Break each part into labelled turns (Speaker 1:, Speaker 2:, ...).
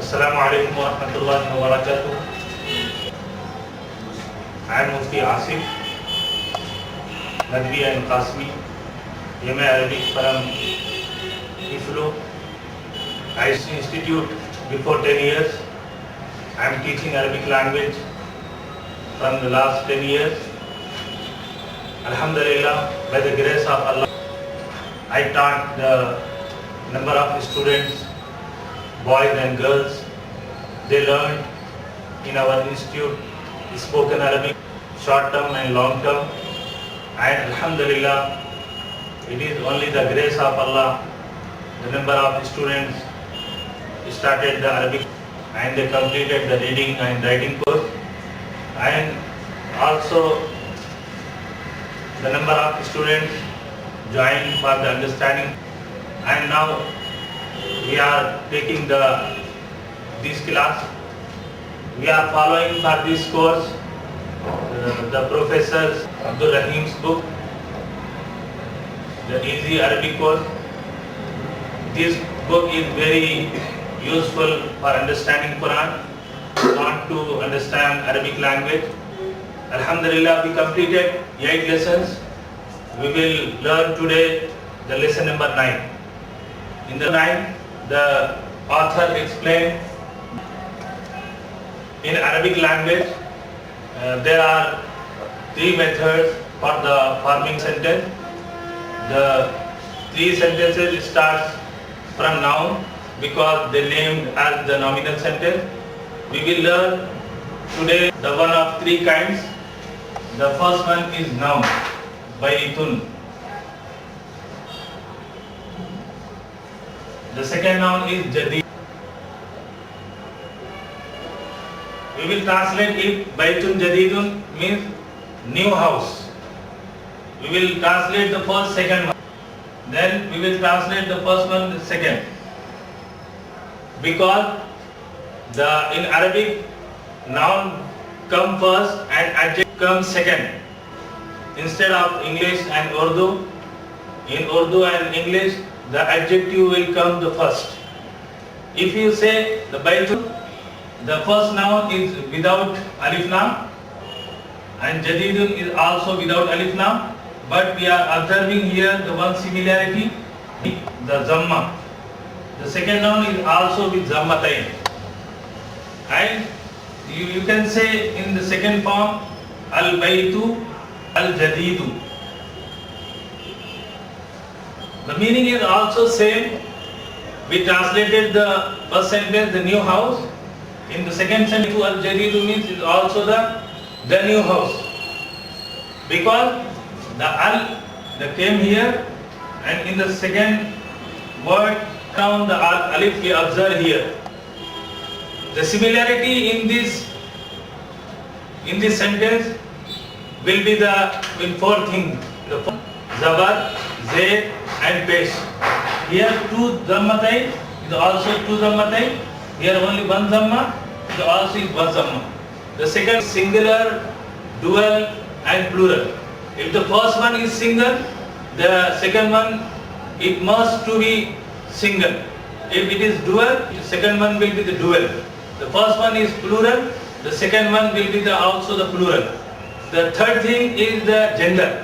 Speaker 1: Assalamu alaikum wa rahmatullahi wa barakatuh. I am Mufti Asif, Nadwi and Qasmi, MA Arabic from IFLO. IC Institute before 10 years. I am teaching Arabic language from the last 10 years. Alhamdulillah, by the grace of Allah, I taught the number of students, boys and girls. They learned in our institute spoken Arabic, short term and long term. And Alhamdulillah, it is only the grace of Allah. The number of students started the Arabic and they completed the reading and writing course. And also the number of students joined for the understanding. And now we are taking this class. We are following for this course the Professor Abdul Rahim's book, the Easy Arabic course. This book is very useful for understanding Quran. Want to understand Arabic language. Alhamdulillah, we completed 8 lessons. We will learn today the lesson number 9. In the 9, the author explained in Arabic language there are 3 methods for the forming sentence. The 3 sentences starts from noun because they named as the nominal sentence. We will learn today the one of 3 kinds. The first one is noun, baytun. The second noun is jadid. We will translate it. Baytun jadidun means new house. We will translate the first, second one. Then we will translate the first one, the second. Because in Arabic, noun come first and adjective comes second. Instead of English and Urdu, in Urdu and English, the adjective will come the first. If you say the baytun, the first noun is without alif lam, and jadidun is also without alif lam, but we are observing here the one similarity, the zamma. The second noun is also with zammatain. And you can say in the second form, al-baytu, al-jadidu. The meaning is also same. We translated the first sentence, the new house. In the second sentence, al-jadidu means is also the new house. Because the al that came here, and in the second word, down the alif we observe here. The similarity in this sentence will be in 4 things: the zabar, zayd, and pesh. Here 2 zammatain is also 2 zammatain. Here only 1 zamma is also 1 zamma. The second singular, dual, and plural. If the first one is single, the second one it must to be single. If it is dual, the second one will be the dual. The first one is plural, the second one will be also the plural. The third thing is the gender.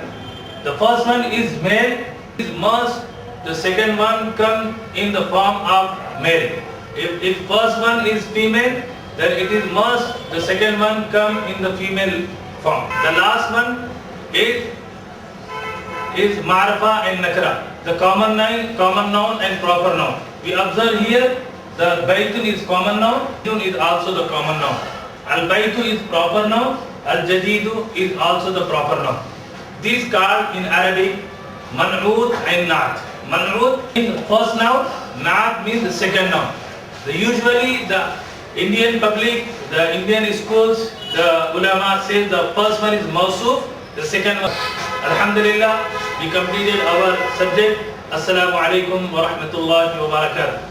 Speaker 1: The first one is male, it must the second one come in the form of male. If first one is female, then it is must the second one come in the female form. The last one is ma'rifa and nakra, the common noun and proper noun. We observe here the baytun is common noun, baytun is also the common noun. Al-baytu is proper noun, al-jadidu is also the proper noun. These called in Arabic man'ud and naat. Man'ud means the first noun, naat means the second noun. Usually the Indian public, the Indian schools, the ulama says the first one is mawsuf, the second one. Alhamdulillah, we completed our subject. Assalamu alaikum wa rahmatullahi wa barakatuh.